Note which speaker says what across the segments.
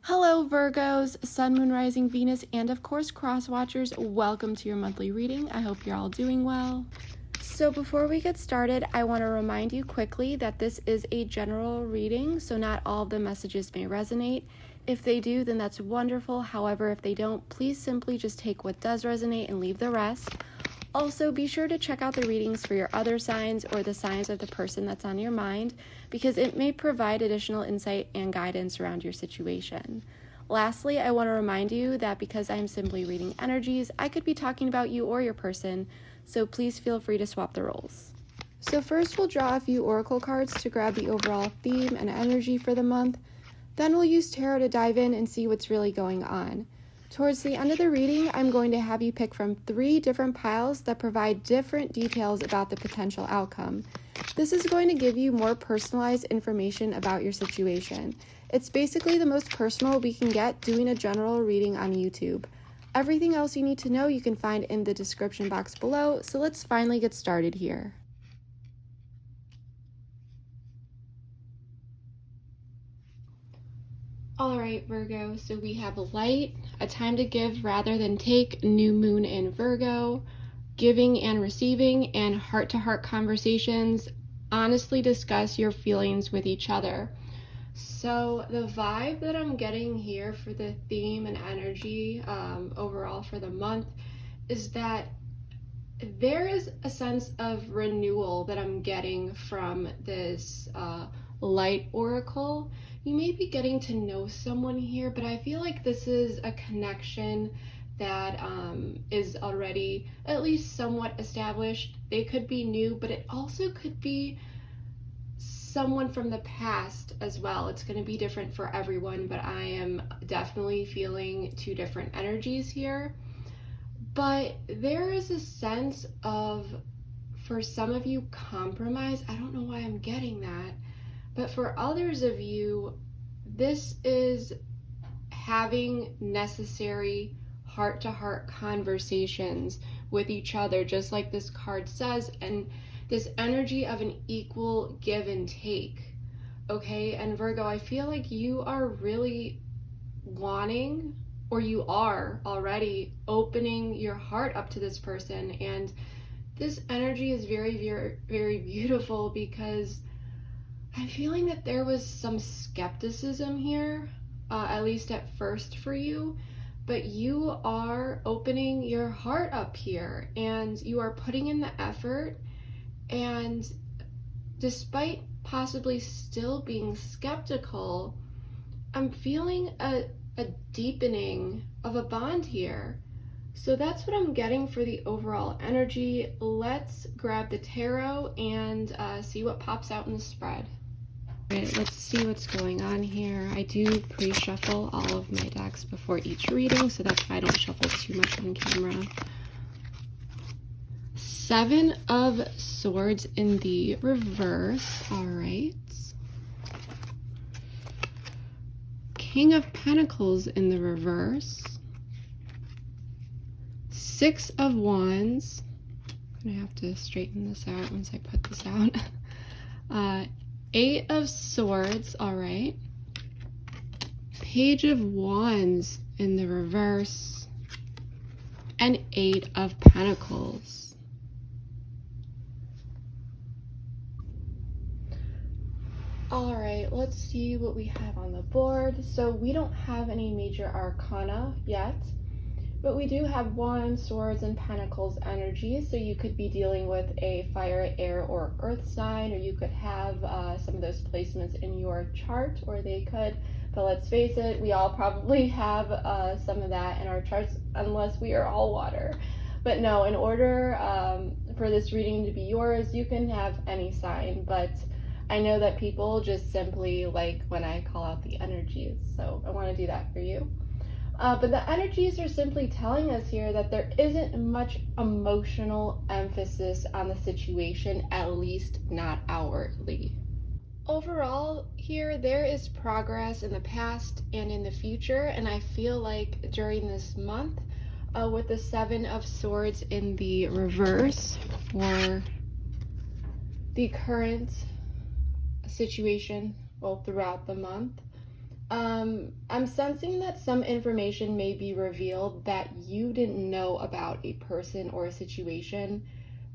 Speaker 1: Hello Virgos, Sun, Moon, Rising, Venus, and of course Cross Watchers. Welcome to your monthly reading. I hope you're all doing well. So before we get started, I want to remind you quickly that this is a general reading, so not all of the messages may resonate. If they do, then that's wonderful. However, if they don't, please simply just take what does resonate and leave the rest. Also, be sure to check out the readings for your other signs or the signs of the person that's on your mind, because it may provide additional insight and guidance around your situation. Lastly, I want to remind you that because I'm simply reading energies, I could be talking about you or your person, so please feel free to swap the roles. So first we'll draw a few oracle cards to grab the overall theme and energy for the month. Then we'll use tarot to dive in and see what's really going on. Towards the end of the reading, I'm going to have you pick from 3 different piles that provide different details about the potential outcome. This is going to give you more personalized information about your situation. It's basically the most personal we can get doing a general reading on YouTube. Everything else you need to know you can find in the description box below, so let's finally get started here. Alright Virgo, so we have light, a time to give rather than take, new moon in Virgo, giving and receiving, and heart-to-heart conversations. Honestly discuss your feelings with each other. So the vibe that I'm getting here for the theme and energy overall for the month is that there is a sense of renewal that I'm getting from this light oracle. You may be getting to know someone here, but I feel like this is a connection that is already at least somewhat established. They could be new, but it also could be someone from the past as well. It's going to be different for everyone, but I am definitely feeling 2 different energies here. But there is a sense of, for some of you, compromise. I don't know why I'm getting that. But for others of you, this is having necessary heart-to-heart conversations with each other, just like this card says, and this energy of an equal give and take, okay? And Virgo, I feel like you are really wanting, or you are already opening your heart up to this person, and this energy is very, very, very beautiful because I'm feeling that there was some skepticism here, at least at first for you, but you are opening your heart up here and you are putting in the effort, and despite possibly still being skeptical, I'm feeling a deepening of a bond here. So that's what I'm getting for the overall energy. Let's grab the tarot and see what pops out in the spread. Alright, let's see what's going on here. I do pre-shuffle all of my decks before each reading, so that's why I don't shuffle too much on camera. 7 of Swords in the reverse. Alright. King of Pentacles in the reverse. 6 of Wands. I'm gonna have to straighten this out once I put this out. 8 of Swords, all right. Page of Wands in the reverse, and 8 of Pentacles. All right, let's see what we have on the board. So we don't have any major arcana yet, but we do have Wands, Swords, and Pentacles energy. So you could be dealing with a fire, air, or earth sign, or you could have some of those placements in your chart, or they could. But let's face it, we all probably have some of that in our charts, unless we are all water. But no, in order for this reading to be yours, you can have any sign. But I know that people just simply like when I call out the energies, so I want to do that for you. But the energies are simply telling us here that there isn't much emotional emphasis on the situation, at least not outwardly. Overall, here there is progress in the past and in the future, and I feel like during this month, with the 7 of Swords in the reverse for the current situation, well, throughout the month, I'm sensing that some information may be revealed that you didn't know about a person or a situation.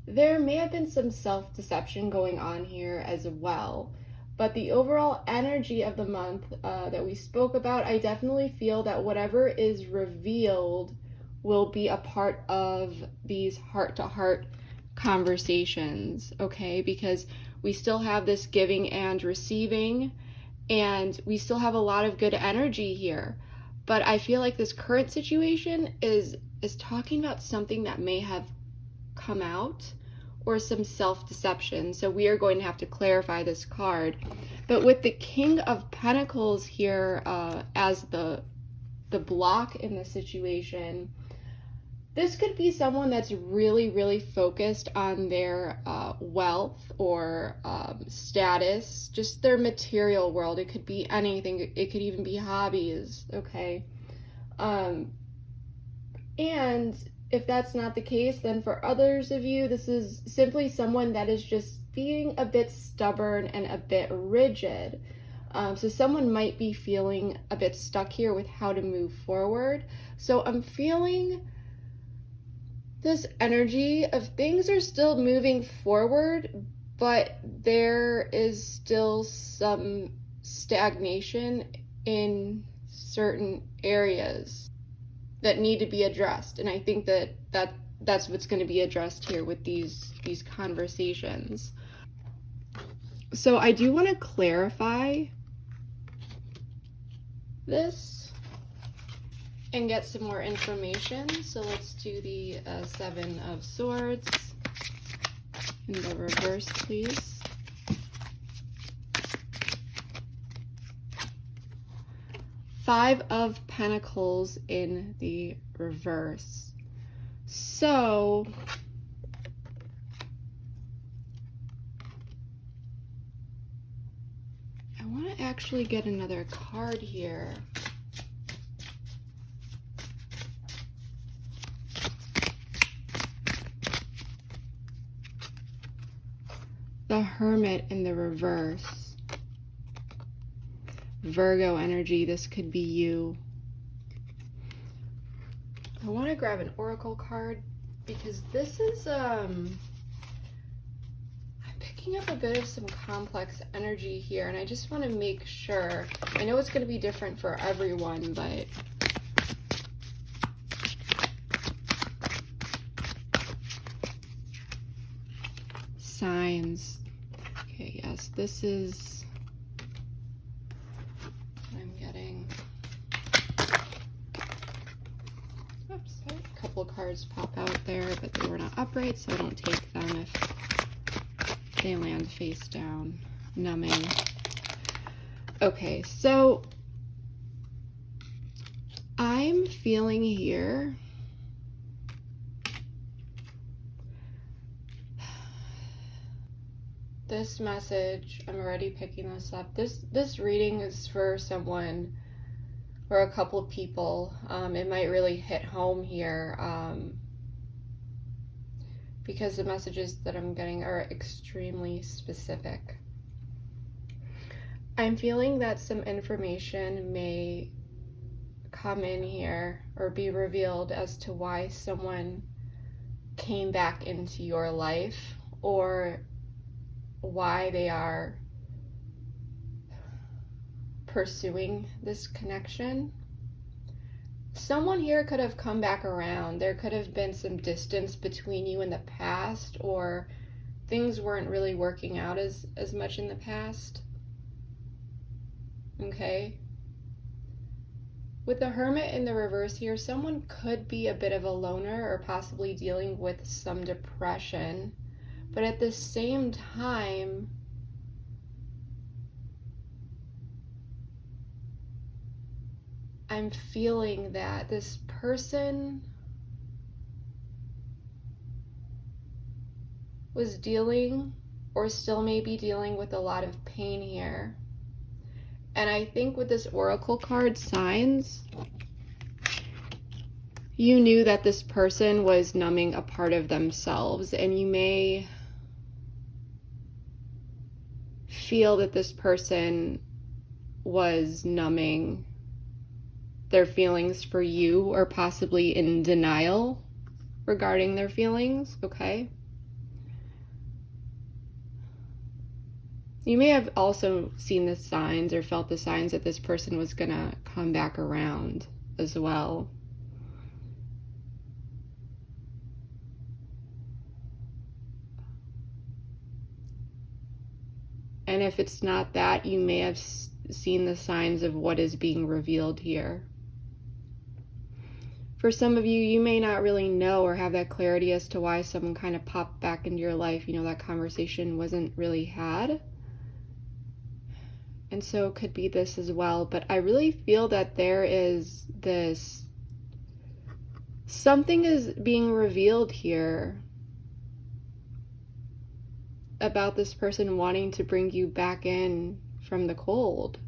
Speaker 1: There may have been some self-deception going on here as well. But the overall energy of the month that we spoke about, I definitely feel that whatever is revealed will be a part of these heart-to-heart conversations, okay? Because we still have this giving and receiving, and we still have a lot of good energy here. But I feel like this current situation is talking about something that may have come out, or some self-deception. So we are going to have to clarify this card. But with the King of Pentacles here as the block in the situation, this could be someone that's really, really focused on their wealth or status, just their material world. It could be anything. It could even be hobbies, okay? And if that's not the case, then for others of you, this is simply someone that is just being a bit stubborn and a bit rigid. So someone might be feeling a bit stuck here with how to move forward. So I'm feeling this energy of things are still moving forward, but there is still some stagnation in certain areas that need to be addressed. And I think that's what's going to be addressed here with these conversations. So I do want to clarify this and get some more information. So let's do the Seven of Swords in the reverse, please. Five of Pentacles in the reverse. So I want to actually get another card here. The Hermit in the reverse. Virgo energy, this could be you. I want to grab an oracle card because this is I'm picking up a bit of some complex energy here, and I just want to make sure. I know it's going to be different for everyone, but signs. Okay, yes, this is a couple cards pop out there, but they were not upright, so I don't take them if they land face down. Numbing. Okay, so I'm feeling here this message. I'm already picking this up. This reading is for someone or a couple of people. It might really hit home here because the messages that I'm getting are extremely specific. I'm feeling that some information may come in here or be revealed as to why someone came back into your life or why they are pursuing this connection. Someone here could have come back around. There could have been some distance between you in the past, or things weren't really working out as much in the past. Okay? With the Hermit in the reverse here, someone could be a bit of a loner or possibly dealing with some depression, but at the same time, I'm feeling that this person was dealing or still may be dealing with a lot of pain here. And I think with this oracle card, signs, you knew that this person was numbing a part of themselves, and you may feel that this person was numbing their feelings for you, or possibly in denial regarding their feelings, okay? You may have also seen the signs or felt the signs that this person was gonna come back around as well. And if it's not that, you may have seen the signs of what is being revealed here. For some of you, you may not really know or have that clarity as to why someone kind of popped back into your life. You know, that conversation wasn't really had. And so it could be this as well. But I really feel that there is this, something is being revealed here about this person wanting to bring you back in from the cold.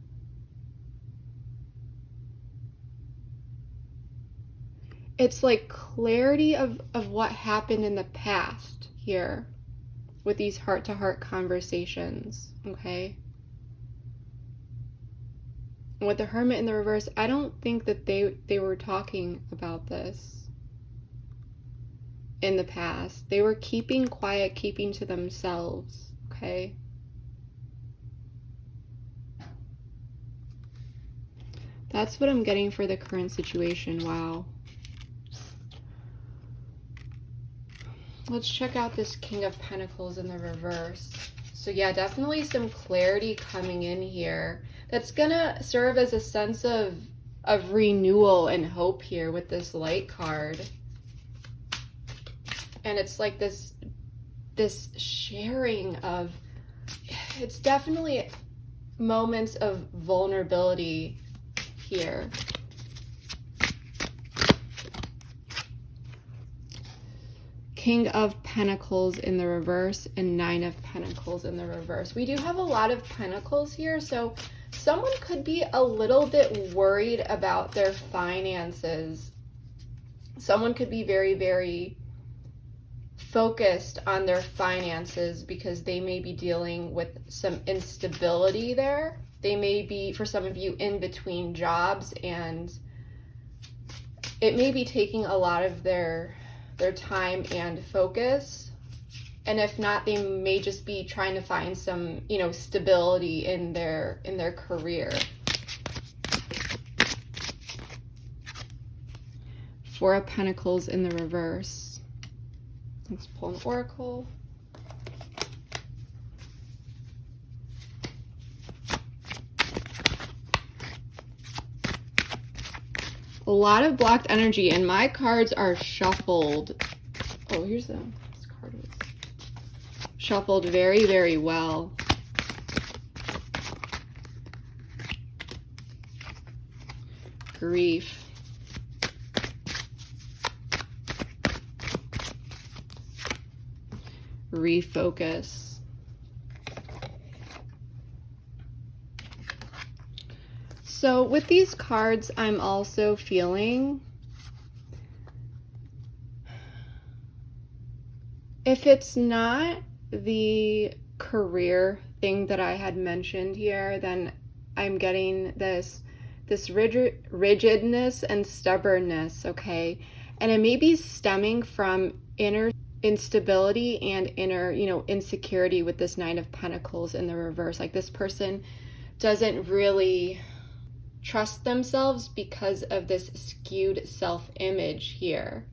Speaker 1: It's like clarity of what happened in the past here with these heart-to-heart conversations, okay? And with the Hermit in the reverse, I don't think that they were talking about this in the past. They were keeping quiet, keeping to themselves, okay? That's what I'm getting for the current situation. Wow. Let's check out this King of Pentacles in the reverse. So yeah, definitely some clarity coming in here. That's gonna serve as a sense of renewal and hope here with this Light card. And it's like this sharing of, it's definitely moments of vulnerability here. King of Pentacles in the reverse and Nine of Pentacles in the reverse. We do have a lot of Pentacles here, so someone could be a little bit worried about their finances. Someone could be very, very focused on their finances because they may be dealing with some instability there. They may be, for some of you, in between jobs, and it may be taking a lot of their time and focus. And if not, they may just be trying to find some, you know, stability in their career. Four of Pentacles in the reverse. Let's pull an oracle. A lot of blocked energy, and my cards are shuffled. Oh, here's this card was shuffled very, very well. Grief. Refocus. So with these cards, I'm also feeling, if it's not the career thing that I had mentioned here, then I'm getting this rigidness and stubbornness, okay? And it may be stemming from inner instability and inner, you know, insecurity with this Nine of Pentacles in the reverse. Like this person doesn't really trust themselves because of this skewed self-image here.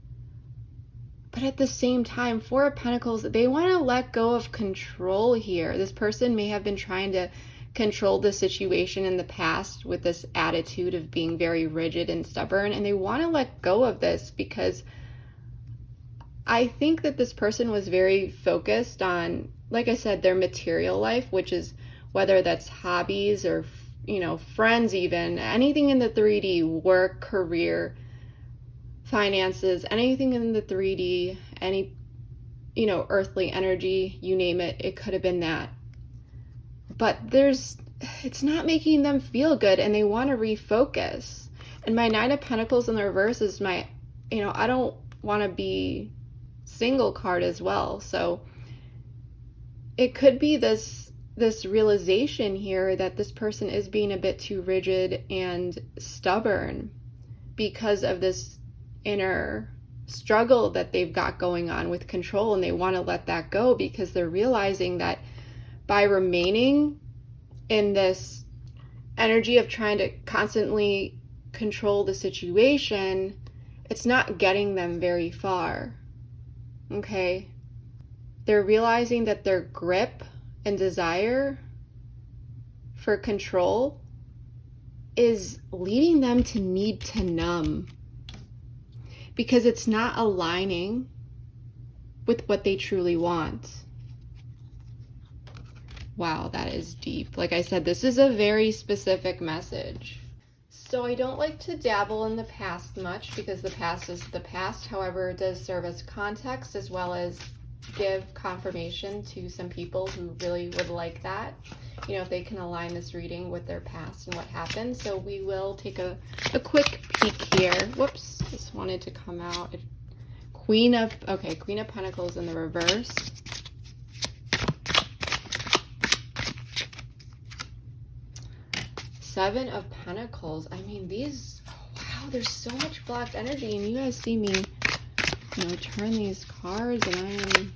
Speaker 1: But at the same time, Four of Pentacles, they want to let go of control here. This person may have been trying to control the situation in the past with this attitude of being very rigid and stubborn, and they want to let go of this because I think that this person was very focused on, like I said, their material life, which is whether that's hobbies or, you know, friends, even anything in the 3D, work, career, finances, anything in the 3D, any, you know, earthly energy, you name it, it could have been that. But it's not making them feel good, and they want to refocus. And my Nine of Pentacles in the reverse is my, you know, I don't want to be single card as well. So it could be this this realization here that this person is being a bit too rigid and stubborn because of this inner struggle that they've got going on with control, and they want to let that go because they're realizing that by remaining in this energy of trying to constantly control the situation, it's not getting them very far. Okay? They're realizing that their grip and desire for control is leading them to need to numb because it's not aligning with what they truly want. Wow, that is deep. Like I said, this is a very specific message. So I don't like to dabble in the past much because the past is the past. However, it does serve as context as well as give confirmation to some people who really would like that. You know, if they can align this reading with their past and what happened. So we will take a quick peek here. Whoops, just wanted to come out. Queen of Pentacles in the reverse. Seven of Pentacles. I mean, these, oh, wow, there's so much blocked energy, and you guys see me, you know, turn these cards, and I am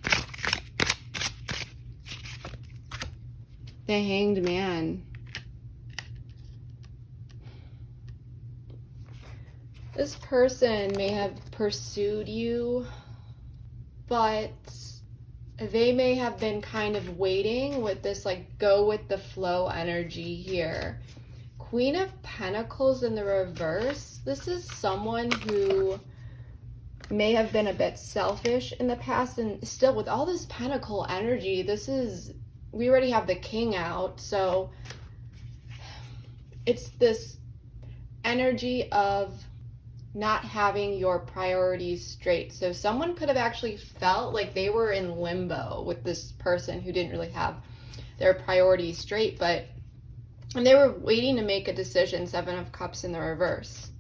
Speaker 1: the Hanged Man. This person may have pursued you, but they may have been kind of waiting with this, like, go with the flow energy here. Queen of Pentacles in the reverse. This is someone who may have been a bit selfish in the past, and still with all this Pentacle energy, we already have the King out, so it's this energy of not having your priorities straight. So someone could have actually felt like they were in limbo with this person who didn't really have their priorities straight, and they were waiting to make a decision. Seven of Cups in the reverse.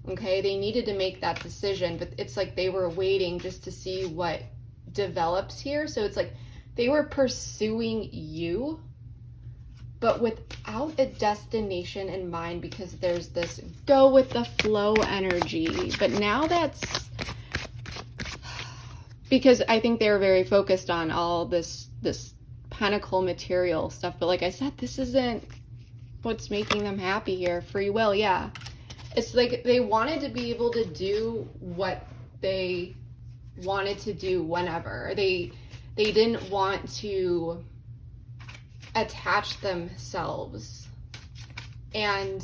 Speaker 1: Okay, they needed to make that decision, but it's like they were waiting just to see what develops here. So it's like they were pursuing you, but without a destination in mind, because there's this go with the flow energy. But now that's because I think they were very focused on all this Pentacle material stuff. But like I said, this isn't what's making them happy here. Free will, yeah. It's like they wanted to be able to do what they wanted to do whenever. They didn't want to attach themselves. And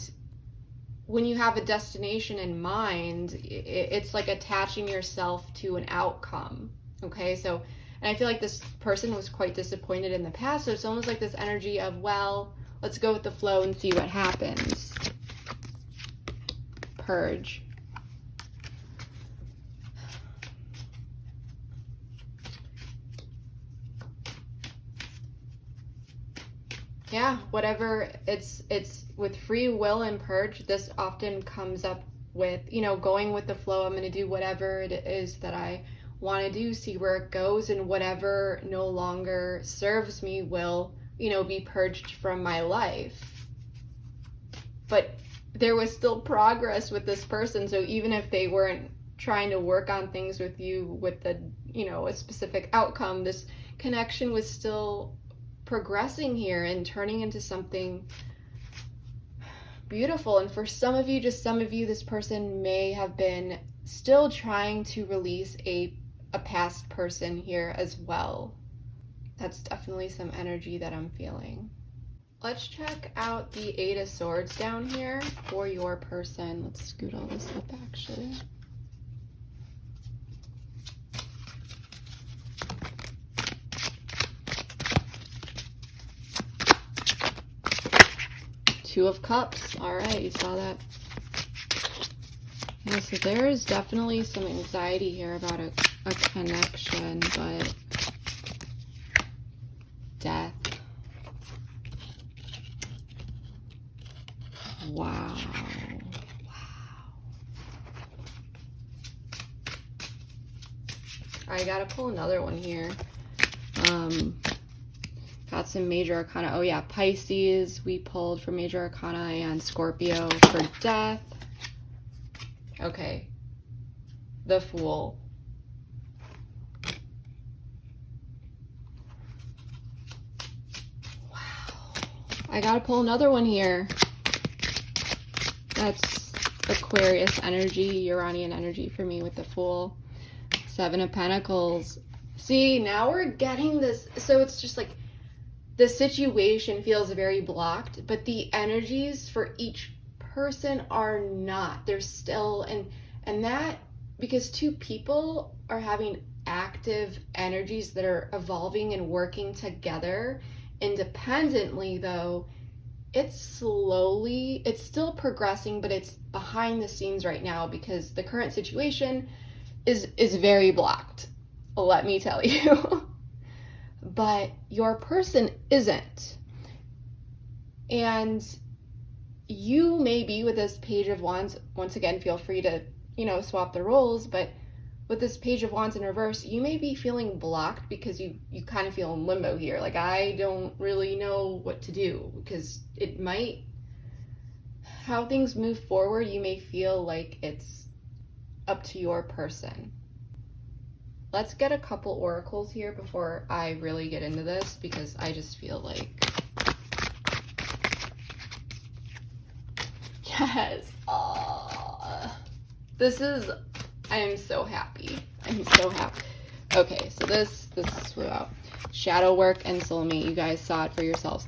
Speaker 1: when you have a destination in mind, it's like attaching yourself to an outcome. Okay, so, and I feel like this person was quite disappointed in the past. So it's almost like this energy of, well, let's go with the flow and see what happens. Purge. Yeah, whatever, it's with free will and purge, this often comes up with, you know, going with the flow. I'm going to do whatever it is that I want to do, see where it goes, and whatever no longer serves me will, you know, be purged from my life. But there was still progress with this person, so even if they weren't trying to work on things with you with the, you know, a specific outcome, this connection was still progressing here and turning into something beautiful. And for some of you, this person may have been still trying to release a past person here as well. That's definitely some energy that I'm feeling. Let's check out the Eight of Swords down here for your person. Let's scoot all this up actually. Two of Cups. All right, you saw that. Yeah, so there is definitely some anxiety here about a connection, but death. Wow. I gotta pull another one here. Got some major arcana. Oh yeah, Pisces we pulled for major arcana, and Scorpio for death. Okay. The Fool. Wow. I gotta pull another one here. That's Aquarius energy, Uranian energy for me with the Fool. Seven of Pentacles. See, now we're getting this. So it's just like the situation feels very blocked, but the energies for each person are not. They're still, and that, because two people are having active energies that are evolving and working together independently, though, it's still progressing, but it's behind the scenes right now because the current situation is very blocked, let me tell you. But your person isn't. And you may be with this Page of Wands, once again, feel free to, swap the roles, but with this Page of Wands in reverse, you may be feeling blocked because you kind of feel in limbo here. Like, I don't really know what to do, because it might, how things move forward, you may feel like it's up to your person. Let's get a couple oracles here before I really get into this, because I just feel like, yes, I am so happy. I'm so happy. Okay, so this flew out. Shadow work and soulmate. You guys saw it for yourselves.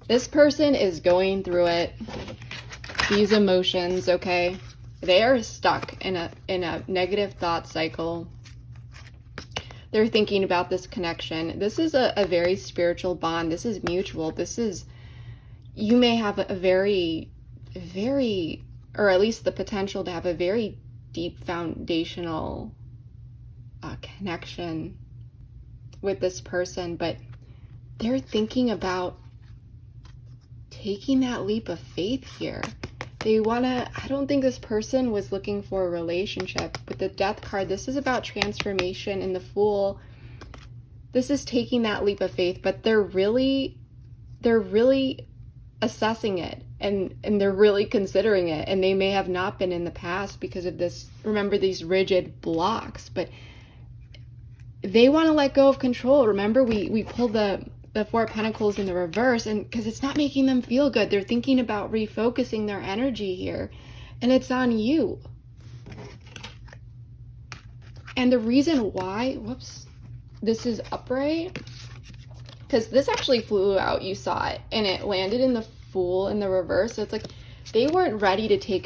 Speaker 1: This person is going through it. These emotions, okay? They are stuck in a negative thought cycle. They're thinking about this connection. This is a very spiritual bond. This is mutual. You may have a very, very, or at least the potential to have a very deep foundational connection with this person, but they're thinking about taking that leap of faith here. I don't think this person was looking for a relationship. With the Death card, this is about transformation, and the Fool, this is taking that leap of faith, but they're really assessing it, and they're really considering it, and they may have not been in the past because of this, remember, these rigid blocks, but they want to let go of control. Remember, we pulled the Four of Pentacles in the reverse, and because it's not making them feel good, they're thinking about refocusing their energy here, and it's on you. And the reason why, this is upright, because this actually flew out, you saw it, and it landed in the Fool in the reverse. So it's like they weren't ready to take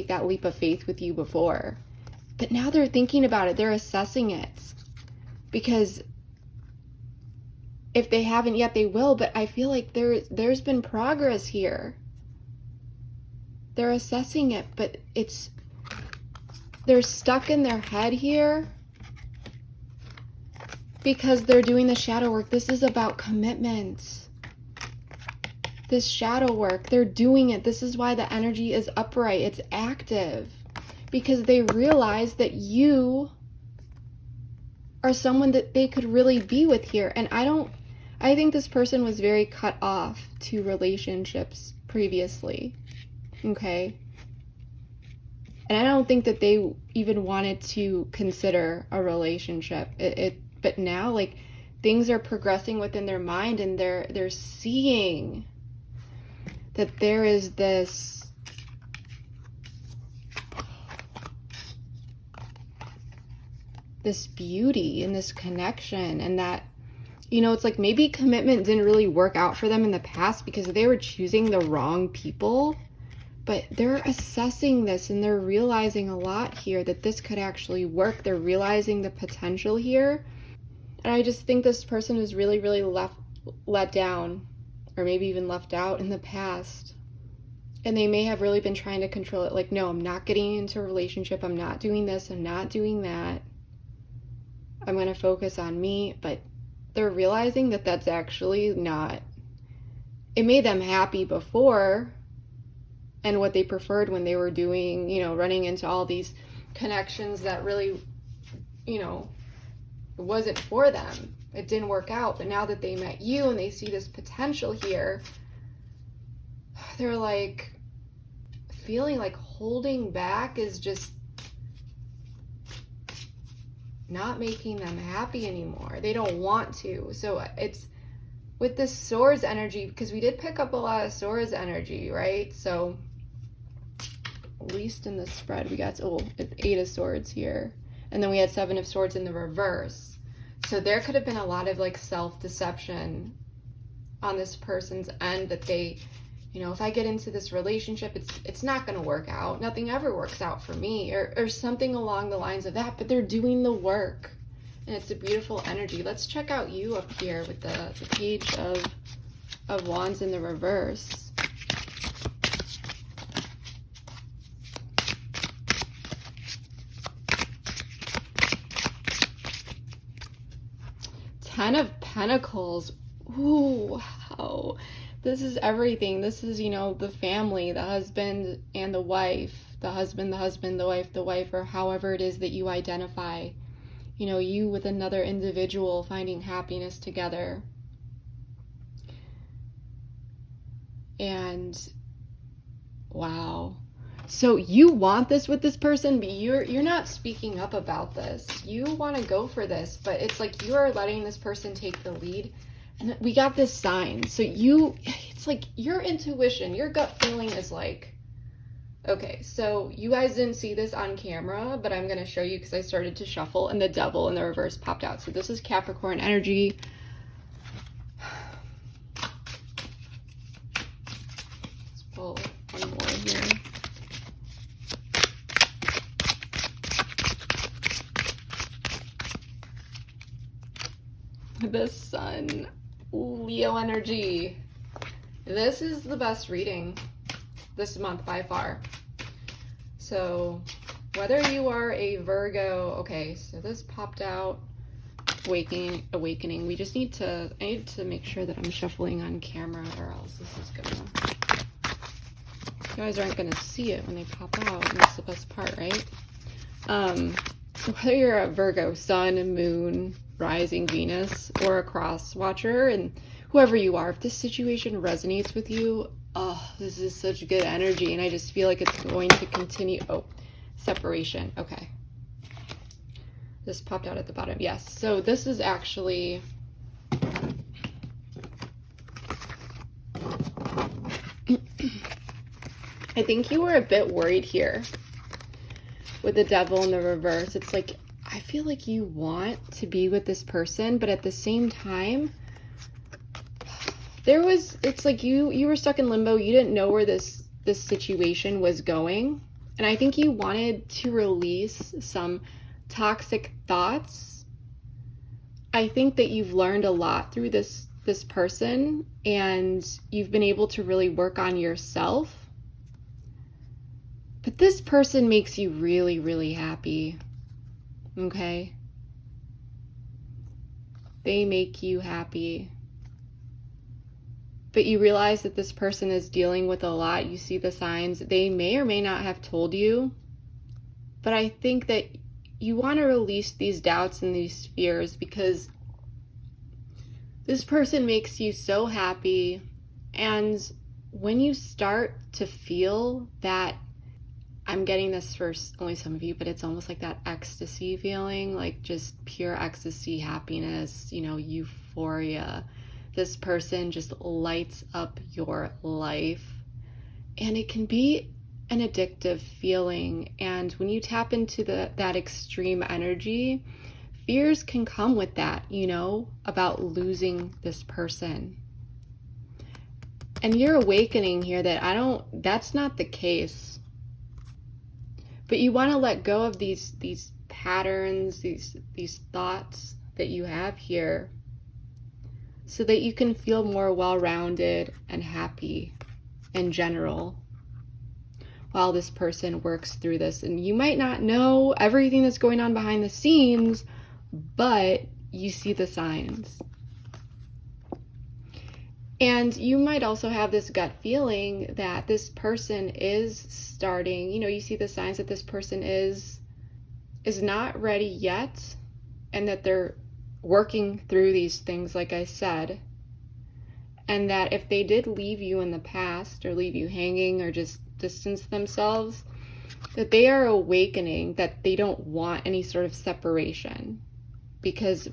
Speaker 1: that leap of faith with you before, but now they're thinking about it. They're assessing it, because if they haven't yet, they will. But I feel like there's been progress here. They're assessing it, but they're stuck in their head here because they're doing the shadow work. This is about commitment. This shadow work, they're doing it. This is why the energy is upright. It's active, because they realize that you are someone that they could really be with here. And I think this person was very cut off to relationships previously, okay? And I don't think that they even wanted to consider a relationship. But now, like, things are progressing within their mind, and they're seeing that there is this beauty in this connection, and that, it's like maybe commitment didn't really work out for them in the past because they were choosing the wrong people, but they're assessing this, and they're realizing a lot here that this could actually work. They're realizing the potential here. And I just think this person was really, really let down, or maybe even left out in the past. And they may have really been trying to control it. Like, no, I'm not getting into a relationship. I'm not doing this. I'm not doing that. I'm going to focus on me. But they're realizing that that's actually not, it made them happy before, and what they preferred when they were doing, running into all these connections that really, it wasn't for them. it didn't work out. But now that they met you and they see this potential here, they're like feeling like holding back is just not making them happy anymore. They don't want to. So it's with this swords energy, because we did pick up a lot of swords energy, right? So at least in the spread, we got, it's 8 of swords here. And then we had 7 of swords in the reverse. So there could have been a lot of like self-deception on this person's end, that they, you know, if I get into this relationship, it's not going to work out. Nothing ever works out for me, or something along the lines of that. But they're doing the work, and it's a beautiful energy. Let's check out you up here with the Page of Wands in the reverse. Ten of Pentacles. Ooh, wow. This is everything. This is, you know, the family, the husband and the wife, the husband, the wife, or however it is that you identify. You know, you with another individual finding happiness together. And wow. So you want this with this person, but you're not speaking up about this. You want to go for this, but it's like you are letting this person take the lead. And we got this sign. So it's like your intuition, your gut feeling is like, okay, so you guys didn't see this on camera, but I'm going to show you because I started to shuffle and the Devil in the reverse popped out. So this is Capricorn energy. Let's pull one more here. The Sun, Leo energy. This is the best reading this month by far. So whether you are a Virgo, okay, so this popped out, awakening. We just need to, I need to make sure that I'm shuffling on camera, or else this is gonna, you guys aren't gonna see it when they pop out, and that's the best part, right? So whether you're a Virgo, Sun and Moon, Rising, Venus, or a cross watcher, and whoever you are, if this situation resonates with you, oh, this is such good energy, and I just feel like it's going to continue. Oh, separation. Okay. This popped out at the bottom. Yes. So this is actually, I think you were a bit worried here with the Devil in the reverse. It's like, I feel like you want to be with this person, but at the same time, it's like you were stuck in limbo. You didn't know where this situation was going. And I think you wanted to release some toxic thoughts. I think that you've learned a lot through this person, and you've been able to really work on yourself. But this person makes you really, really happy. Okay? They make you happy. But you realize that this person is dealing with a lot. You see the signs. They may or may not have told you. But I think that you want to release these doubts and these fears, because this person makes you so happy. And when you start to feel that, I'm getting this for only some of you, but it's almost like that ecstasy feeling, like just pure ecstasy, happiness, you know, euphoria. This person just lights up your life, and it can be an addictive feeling. And when you tap into that extreme energy, fears can come with that, you know, about losing this person. And you're awakening here that that's not the case. But you want to let go of these patterns, these thoughts that you have here, so that you can feel more well-rounded and happy in general while this person works through this. And you might not know everything that's going on behind the scenes, but you see the signs. And you might also have this gut feeling that this person is starting, you know, you see the signs that this person is not ready yet, and that they're working through these things, like I said, and that if they did leave you in the past or leave you hanging or just distance themselves, that they are awakening, that they don't want any sort of separation, because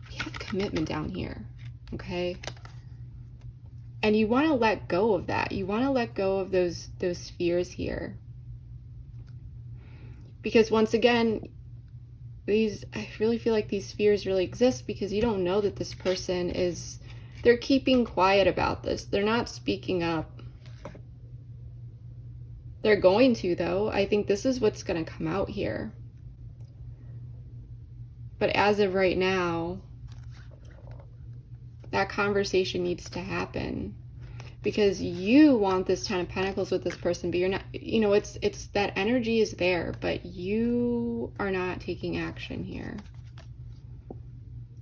Speaker 1: we have commitment down here, okay? And you want to let go of that. You want to let go of those fears here. Because once again, I really feel like these fears really exist because you don't know that this person is, they're keeping quiet about this. They're not speaking up. They're going to, though. I think this is what's going to come out here. But as of right now, that conversation needs to happen, because you want this 10 of Pentacles with this person, but you're not, it's that energy is there, but you are not taking action here.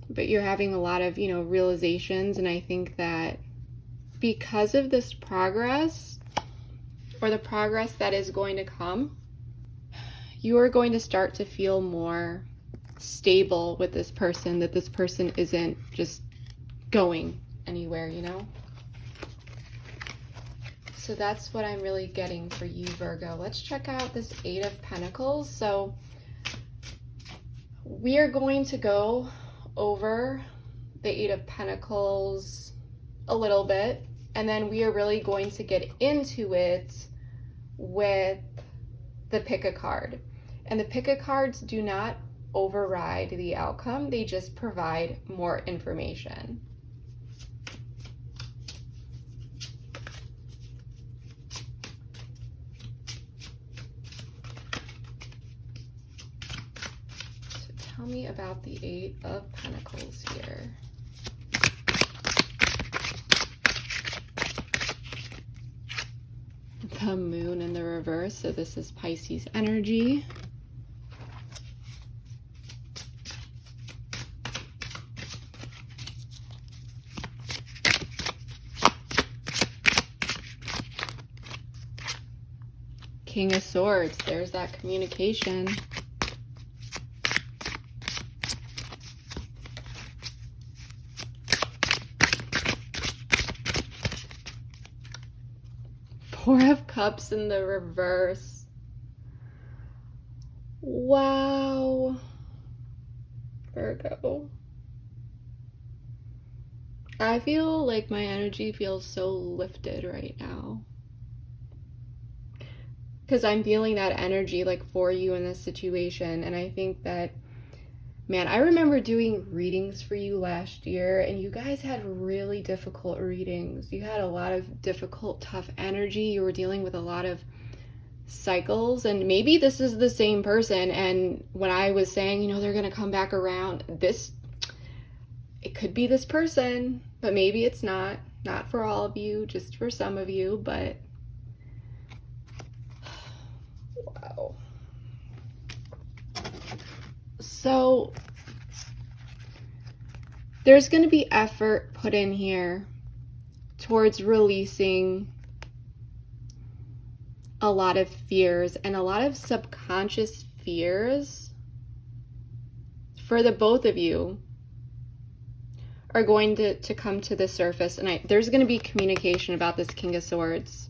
Speaker 1: But you're having a lot of, realizations, and I think that because of this progress, or the progress that is going to come, you are going to start to feel more stable with this person, that this person isn't just going anywhere, So that's what I'm really getting for you, Virgo. Let's check out this 8 of Pentacles. So we are going to go over the 8 of Pentacles a little bit, and then we are really going to get into it with the pick a card. And the pick a cards do not override the outcome, they just provide more information. Tell me about the 8 of Pentacles here. The Moon in the reverse, so this is Pisces energy. King of Swords, there's that communication. Four of Cups in the reverse. Wow. Virgo. I feel like my energy feels so lifted right now, because I'm feeling that energy like for you in this situation. And I think that, man, I remember doing readings for you last year, and you guys had really difficult readings. You had a lot of difficult, tough energy. You were dealing with a lot of cycles, and maybe this is the same person. And when I was saying, they're going to come back around, it could be this person, but maybe it's not for all of you, just for some of you. But wow. So there's going to be effort put in here towards releasing a lot of fears, and a lot of subconscious fears for the both of you are going to come to the surface. And there's going to be communication about this King of Swords.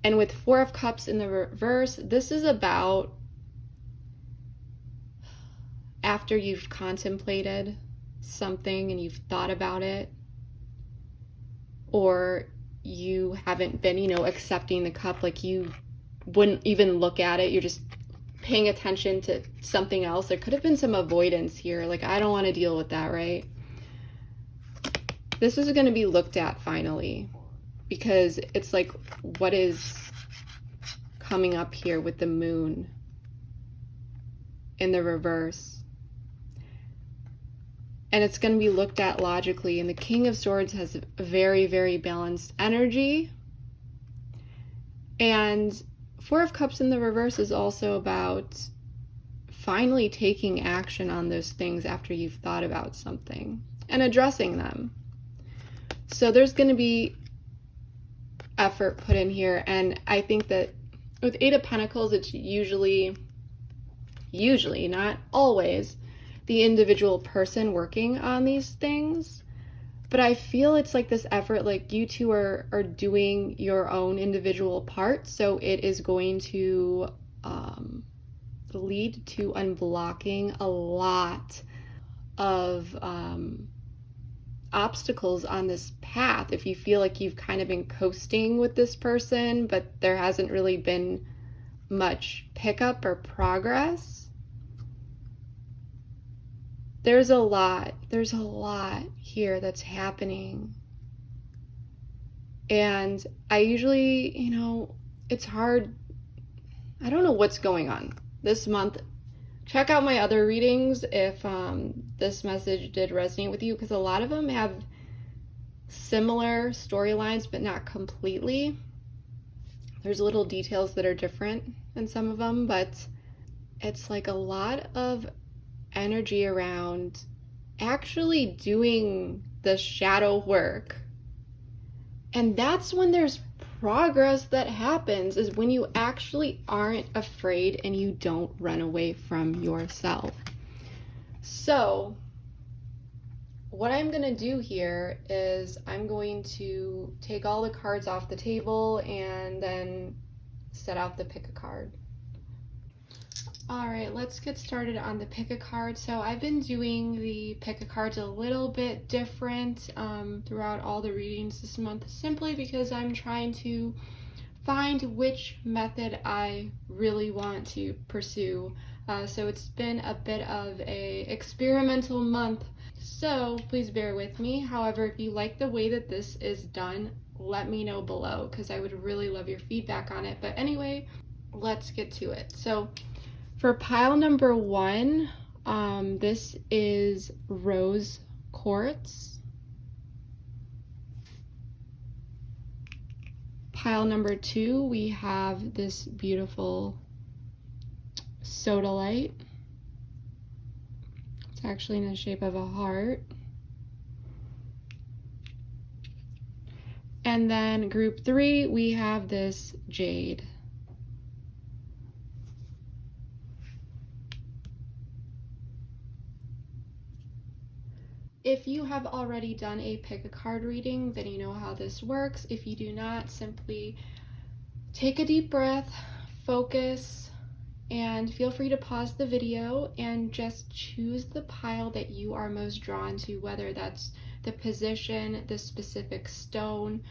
Speaker 1: And with Four of Cups in the reverse, this is about after you've contemplated something and you've thought about it, or you haven't been, accepting the cup, like you wouldn't even look at it, you're just paying attention to something else. There could have been some avoidance here, like I don't want to deal with that, right? This is going to be looked at finally, because it's like, what is coming up here with the Moon in the reverse? And it's going to be looked at logically. And the King of Swords has a very, very balanced energy. And Four of Cups in the reverse is also about finally taking action on those things after you've thought about something and addressing them. So there's going to be effort put in here. And I think that with 8 of Pentacles, it's usually, not always, the individual person working on these things. But I feel it's like this effort, like you two are doing your own individual part, so it is going to lead to unblocking a lot of obstacles on this path. If you feel like you've kind of been coasting with this person, but there hasn't really been much pickup or progress, there's a lot here that's happening. And I usually, it's hard. I don't know what's going on this month. Check out my other readings if this message did resonate with you, because a lot of them have similar storylines, but not completely. There's little details that are different in some of them, but it's like a lot of energy around actually doing the shadow work. And that's when there's progress that happens, is when you actually aren't afraid and you don't run away from yourself. So what I'm going to do here is I'm going to take all the cards off the table and then set out the pick a card. All right, let's get started on the pick a card. So I've been doing the pick a cards a little bit different throughout all the readings this month, simply because I'm trying to find which method I really want to pursue. So it's been a bit of a experimental month, so please bear with me. However, if you like the way that this is done, let me know below, because I would really love your feedback on it. But anyway, let's get to it. So for pile number 1, this is rose quartz. Pile number 2, we have this beautiful sodalite. It's actually in the shape of a heart. And then group 3, we have this jade. If you have already done a pick a card reading, then you know how this works. If you do not, simply take a deep breath, focus, and feel free to pause the video and just choose the pile that you are most drawn to, whether that's the position, the specific stone,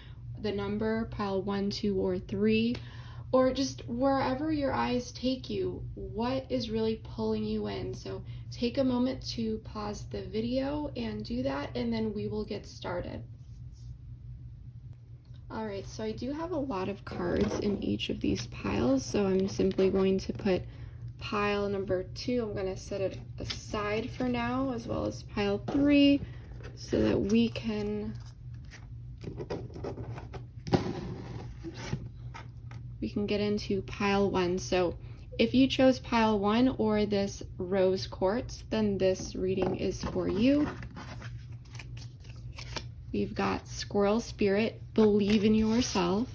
Speaker 1: the number, pile 1, 2, or 3, or just wherever your eyes take you, what is really pulling you in. So take a moment to pause the video and do that, and then we will get started. All right, so I do have a lot of cards in each of these piles, so I'm simply going to put pile number 2, I'm going to set it aside for now, as well as pile 3, so that we can get into pile 1. So if you chose pile 1 or this rose quartz, then this reading is for you. We've got Squirrel Spirit, believe in yourself.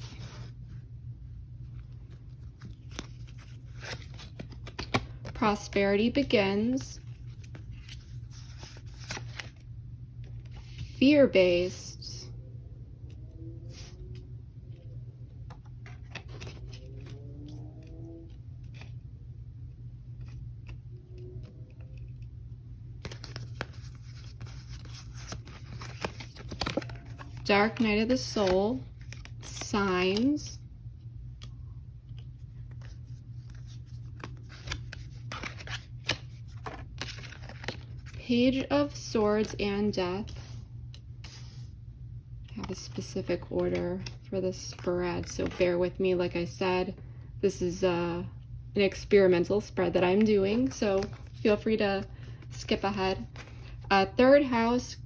Speaker 1: Prosperity begins. Fear-based. Dark Night of the Soul, Signs, Page of Swords and Death. I have a specific order for this spread, so bear with me. Like I said, this is an experimental spread that I'm doing, so feel free to skip ahead. Third house,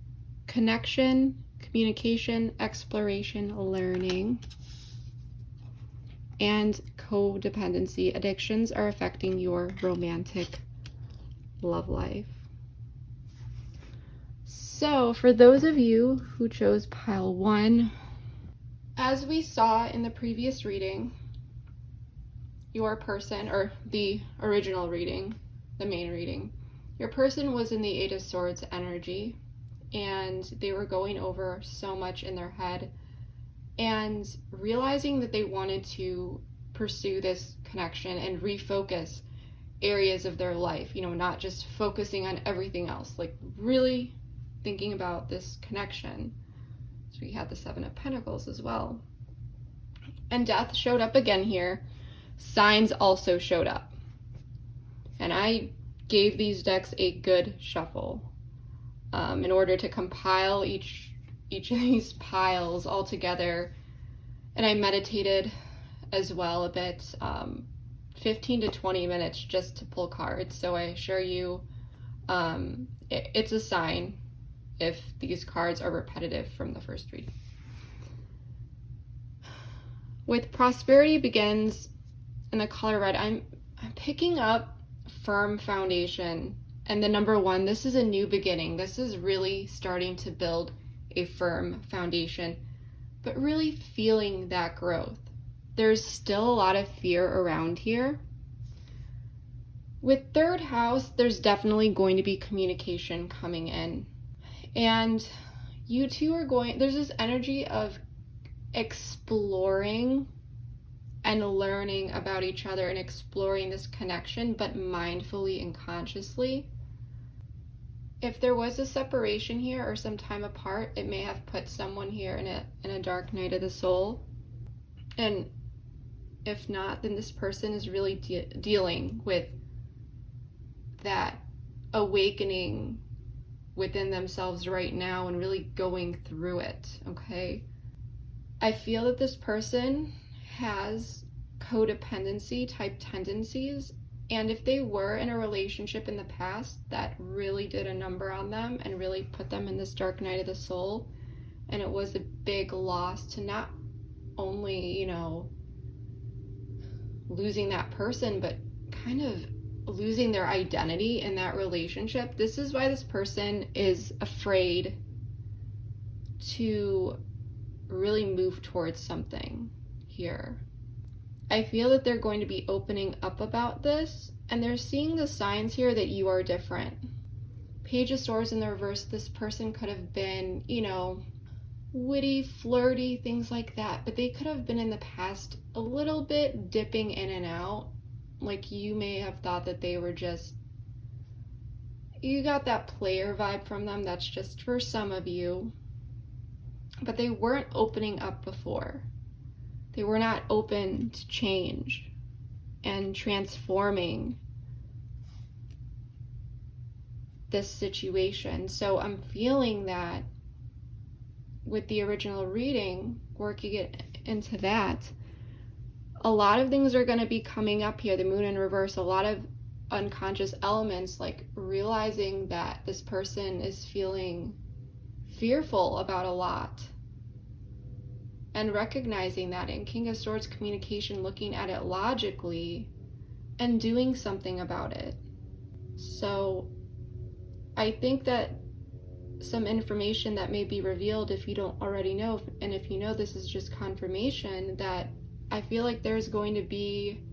Speaker 1: connection, communication, exploration, learning, and codependency. Addictions are affecting your romantic love life. So for those of you who chose pile 1, as we saw in the previous reading, your person, or the original reading, the main reading, Your person was in the Eight of Swords energy, and they were going over so much in their head and realizing that they wanted to pursue this connection and refocus areas of their life, not just focusing on everything else, like really thinking about this connection. So we had the Seven of Pentacles as well. And death showed up again here. Signs also showed up. And I gave these decks a good shuffle in order to compile each of these piles all together. And I meditated as well a bit, 15 to 20 minutes just to pull cards. So I assure you, it's a sign if these cards are repetitive from the first reading. With prosperity begins in the color red, I'm picking up firm foundation. And the number one, this is a new beginning. This is really starting to build a firm foundation, but really feeling that growth. There's still a lot of fear around here. With third house, there's definitely going to be communication coming in. And you two are there's this energy of exploring and learning about each other and exploring this connection, but mindfully and consciously. If there was a separation here or some time apart, it may have put someone here in a dark night of the soul. And if not, then this person is really dealing with that awakening within themselves right now and really going through it, okay? I feel that this person has codependency type tendencies, and if they were in a relationship in the past that really did a number on them and really put them in this dark night of the soul, and it was a big loss to not only, losing that person, but kind of losing their identity in that relationship. This is why this person is afraid to really move towards something here. I feel that they're going to be opening up about this, and they're seeing the signs here that you are different. Page of Swords in the reverse, this person could have been, witty, flirty, things like that, but they could have been in the past a little bit dipping in and out. Like you may have thought that they were just, you got that player vibe from them. That's just for some of you, but they weren't opening up before. They were not open to change and transforming this situation. So I'm feeling that with the original reading, working it into that, a lot of things are going to be coming up here. The moon in reverse, a lot of unconscious elements, like realizing that this person is feeling fearful about a lot and recognizing that. In King of Swords, communication, looking at it logically and doing something about it. So I think that some information that may be revealed, if you don't already know, and if you know, this is just confirmation, that I feel like there's going to be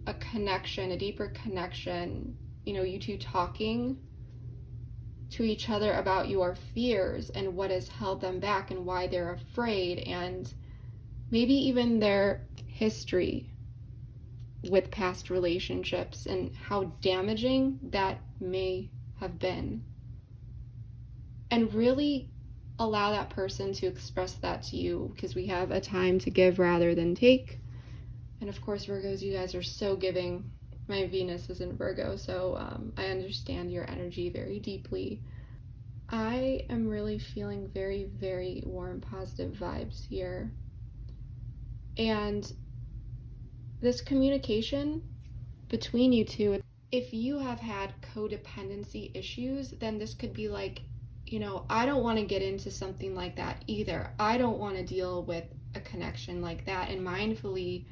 Speaker 1: a connection, a deeper connection, you two talking to each other about your fears and what has held them back and why they're afraid, and maybe even their history with past relationships and how damaging that may have been. And really allow that person to express that to you, because we have a time to give rather than take. And of course, Virgos, you guys are so giving. My Venus is in Virgo, so I understand your energy very deeply. I am really feeling very, very warm, positive vibes here. And this communication between you two, if you have had codependency issues, then this could be like, I don't want to get into something like that either. I don't want to deal with a connection like that. And mindfully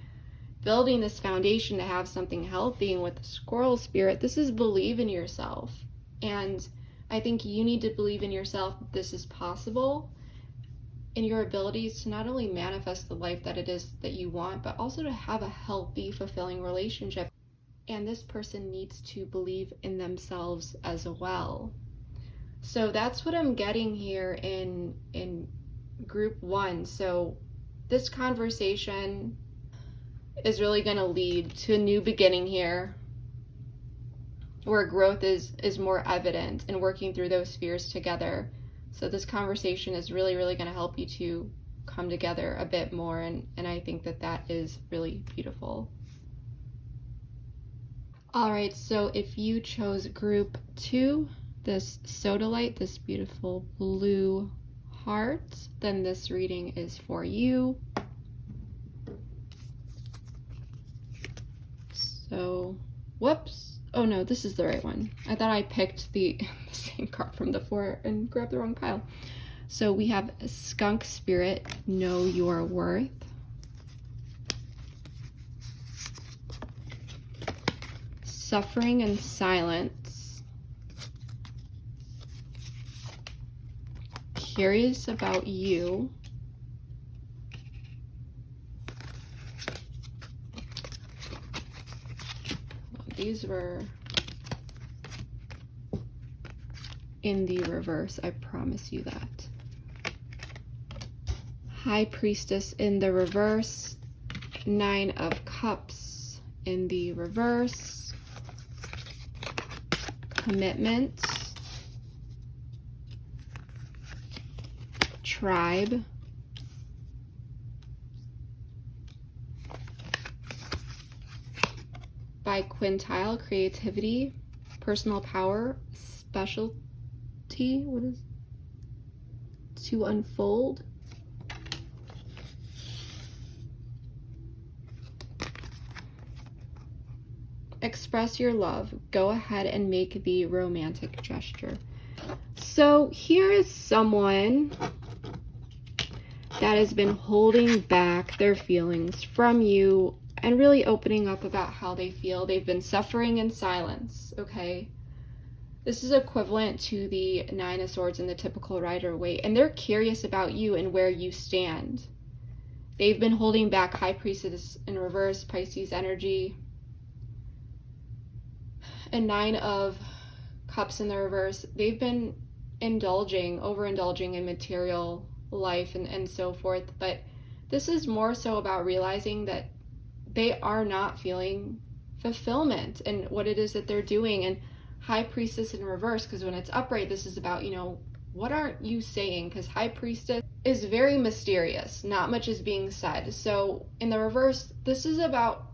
Speaker 1: building this foundation to have something healthy. And with the squirrel spirit, this is believe in yourself. And I think you need to believe in yourself that this is possible, in your abilities to not only manifest the life that it is that you want, but also to have a healthy, fulfilling relationship. and this person needs to believe in themselves as well. So that's what I'm getting here in group 1. So this conversation is really going to lead to a new beginning here, where growth is more evident and working through those fears together. So this conversation is really going to help you to come together a bit more, and I think that is really beautiful. All right, so if you chose group 2, this sodalite, this beautiful blue heart, then this reading is for you. So, whoops. Oh no, this is the right one. I thought I picked the same card from before and grabbed the wrong pile. So we have Skunk Spirit, Know Your Worth. Suffering and Silence. Curious About You. These were in the reverse, I promise you that. High Priestess in the reverse. 9 of Cups in the reverse. Commitment. Tribe. By Quintile, Creativity, Personal Power, Specialty, what is to Unfold. Express your love. Go ahead and make the romantic gesture. So here is someone that has been holding back their feelings from you and really opening up about how they feel. They've been suffering in silence, okay? This is equivalent to the 9 of Swords in the typical Rider-Waite, and they're curious about you and where you stand. They've been holding back. High Priestess in reverse, Pisces energy, and 9 of Cups in the reverse. They've been overindulging in material life and so forth, but this is more so about realizing that they are not feeling fulfillment in what it is that they're doing. And High Priestess in reverse, because when it's upright, this is about, what aren't you saying? Because High Priestess is very mysterious. Not much is being said. So in the reverse, this is about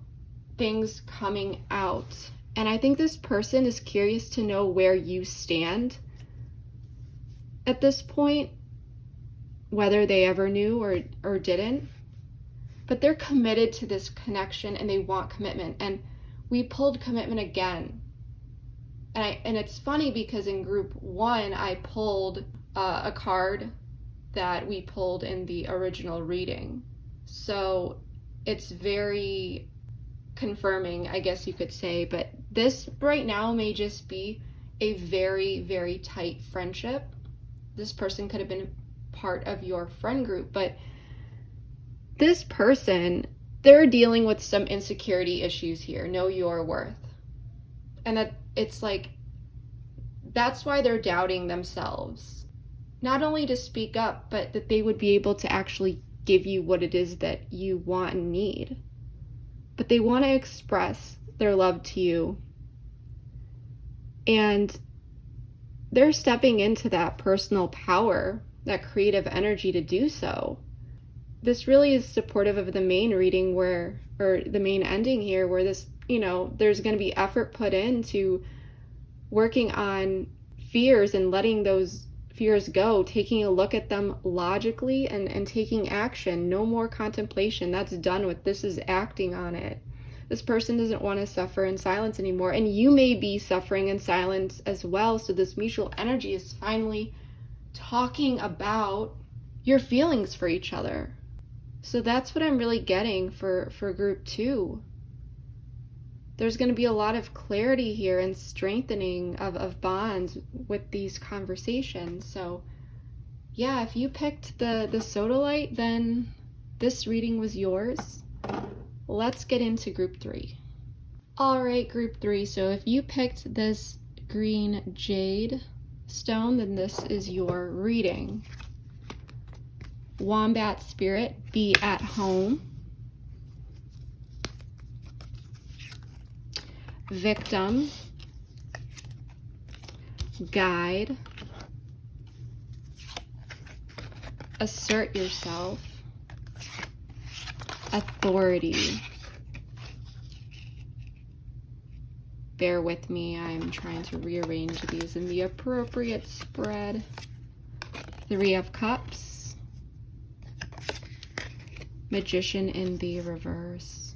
Speaker 1: things coming out. And I think this person is curious to know where you stand at this point, whether they ever knew or didn't. But they're committed to this connection and they want commitment. And we pulled commitment again. And it's funny because in group 1, I pulled a card that we pulled in the original reading. So it's very confirming, I guess you could say. But this right now may just be a very, very tight friendship. This person could have been part of your friend group, but this person, they're dealing with some insecurity issues here. Know your worth. And that it's like, that's why they're doubting themselves. Not only to speak up, but that they would be able to actually give you what it is that you want and need. But they want to express their love to you. And they're stepping into that personal power, that creative energy to do so. This really is supportive of the main reading or the main ending here, where this, there's going to be effort put into working on fears and letting those fears go, taking a look at them logically and taking action. No more contemplation. That's done with. This is acting on it. This person doesn't want to suffer in silence anymore. And you may be suffering in silence as well. So this mutual energy is finally talking about your feelings for each other. So that's what I'm really getting for group 2. There's going to be a lot of clarity here and strengthening of bonds with these conversations. So yeah, if you picked the sodalite, then this reading was yours. Let's get into group 3. All right, group 3. So if you picked this green jade stone, then this is your reading. Wombat spirit, be at home. Victim, guide, assert yourself, authority. Bear with me, I'm trying to rearrange these in the appropriate spread. 3 of Cups, Magician in the reverse.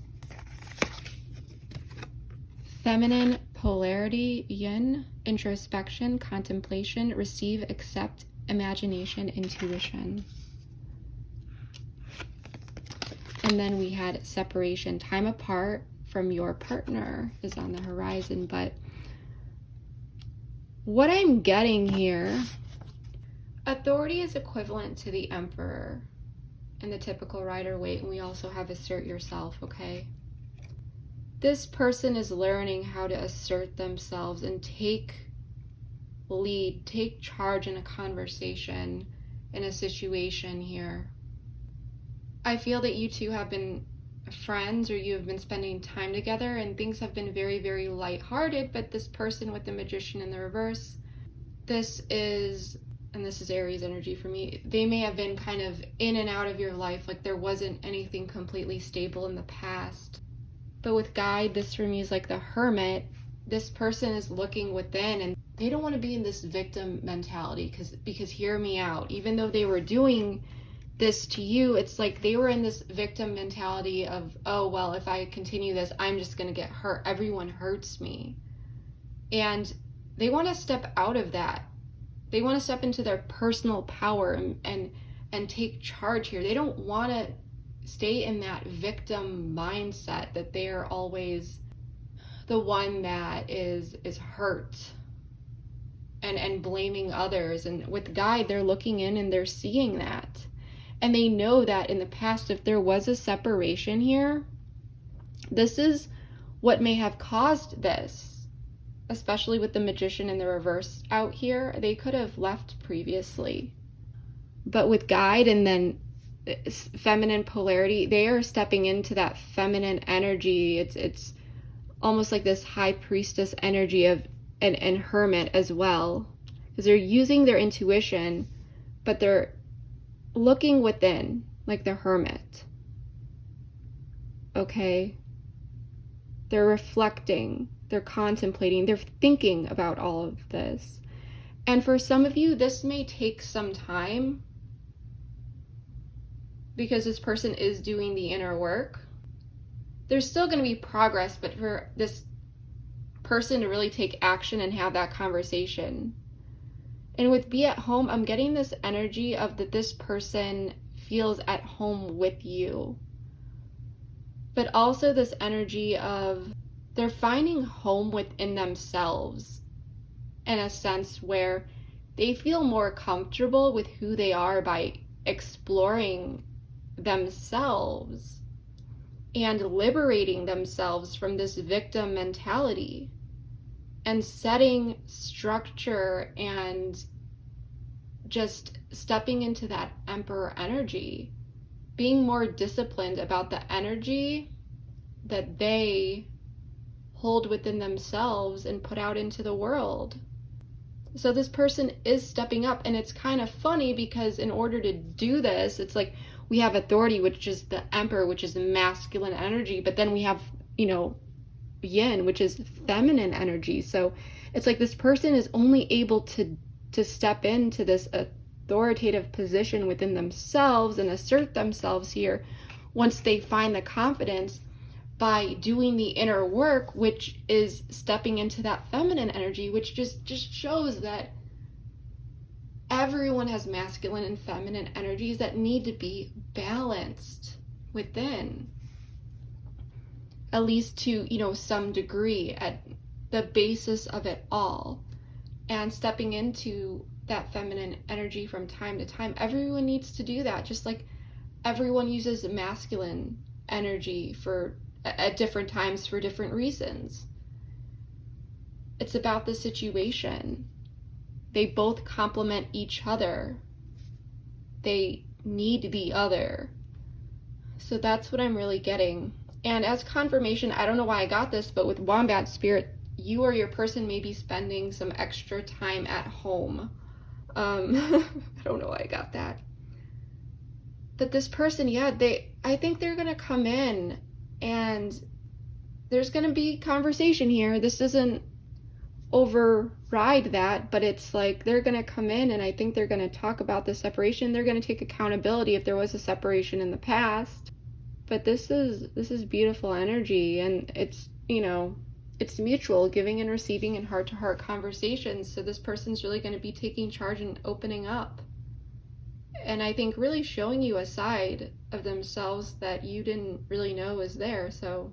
Speaker 1: Feminine polarity, yin, introspection, contemplation, receive, accept, imagination, intuition. And then we had separation, time apart from your partner is on the horizon. But what I'm getting here, authority is equivalent to the Emperor in the typical Rider-Waite, and we also have assert yourself, okay? This person is learning how to assert themselves and take lead, take charge in a conversation, in a situation here. I feel that you two have been friends, or you have been spending time together, and things have been very, very lighthearted, but this person with the Magician in the reverse, this is Aries energy for me, they may have been kind of in and out of your life, like there wasn't anything completely stable in the past. But with guide, this for me is like the Hermit. This person is looking within, and they don't want to be in this victim mentality, because hear me out, even though they were doing this to you, it's like they were in this victim mentality of, oh, well, if I continue this, I'm just going to get hurt. Everyone hurts me. And they want to step out of that. They want to step into their personal power and take charge here. They don't want to stay in that victim mindset that they are always the one that is hurt and blaming others. And with guide, they're looking in and they're seeing that. And they know that in the past, if there was a separation here, this is what may have caused this, especially with the Magician in the reverse out here. They could have left previously. But with guide and then feminine polarity, they are stepping into that feminine energy. It's almost like this high priestess energy of and hermit as well, because they're using their intuition, but they're looking within, like the Hermit. Okay? They're reflecting, they're contemplating, they're thinking about all of this. And for some of you, this may take some time, because this person is doing the inner work. There's still going to be progress, but for this person to really take action and have that conversation. And with be at home, I'm getting this energy of that this person feels at home with you. But also this energy of they're finding home within themselves, in a sense where they feel more comfortable with who they are by exploring themselves and liberating themselves from this victim mentality and setting structure and just stepping into that Emperor energy, being more disciplined about the energy that they hold within themselves and put out into the world. So this person is stepping up, and it's kind of funny because in order to do this, it's like we have authority, which is the Emperor, which is the masculine energy, but then we have, yin, which is feminine energy. So it's like this person is only able to step into this authoritative position within themselves and assert themselves here once they find the confidence by doing the inner work, which is stepping into that feminine energy, which just shows that everyone has masculine and feminine energies that need to be balanced within, at least to, some degree, at the basis of it all. And stepping into that feminine energy from time to time, everyone needs to do that, just like everyone uses masculine energy for at different times for different reasons. It's about the situation. They both complement each other. They need the other. So that's what I'm really getting. And as confirmation, I don't know why I got this, but with Wombat Spirit, you or your person may be spending some extra time at home. I don't know why I got that. But this person, yeah, I think they're gonna come in and there's gonna be conversation here. This doesn't override that, but it's like they're gonna come in and I think they're gonna talk about the separation. They're gonna take accountability if there was a separation in the past. But this is beautiful energy, and it's, you know, it's mutual, giving and receiving and heart-to-heart conversations. So this person's really going to be taking charge and opening up. And I think really showing you a side of themselves that you didn't really know was there. So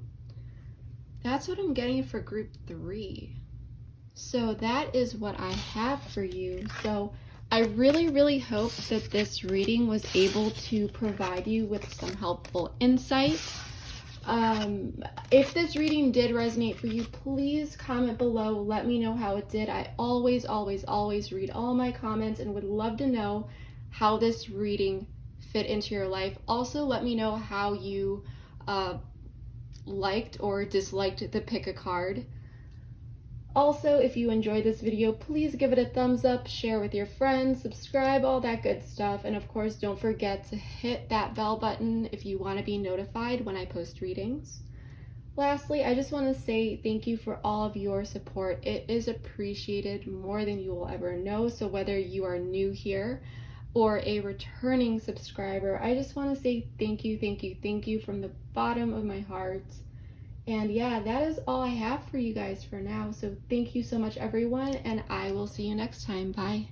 Speaker 1: that's what I'm getting for group 3. So that is what I have for you. So I really hope that this reading was able to provide you with some helpful insight. If this reading did resonate for you, please comment below. Let me know how it did. I always read all my comments and would love to know how this reading fit into your life. Also, let me know how you liked or disliked the pick a card. Also, if you enjoyed this video, please give it a thumbs up, share with your friends, subscribe, all that good stuff. And of course, don't forget to hit that bell button if you want to be notified when I post readings. Lastly, I just want to say thank you for all of your support. It is appreciated more than you will ever know. So whether you are new here or a returning subscriber, I just want to say thank you from the bottom of my heart. And yeah, that is all I have for you guys for now. So thank you so much, everyone, and I will see you next time. Bye.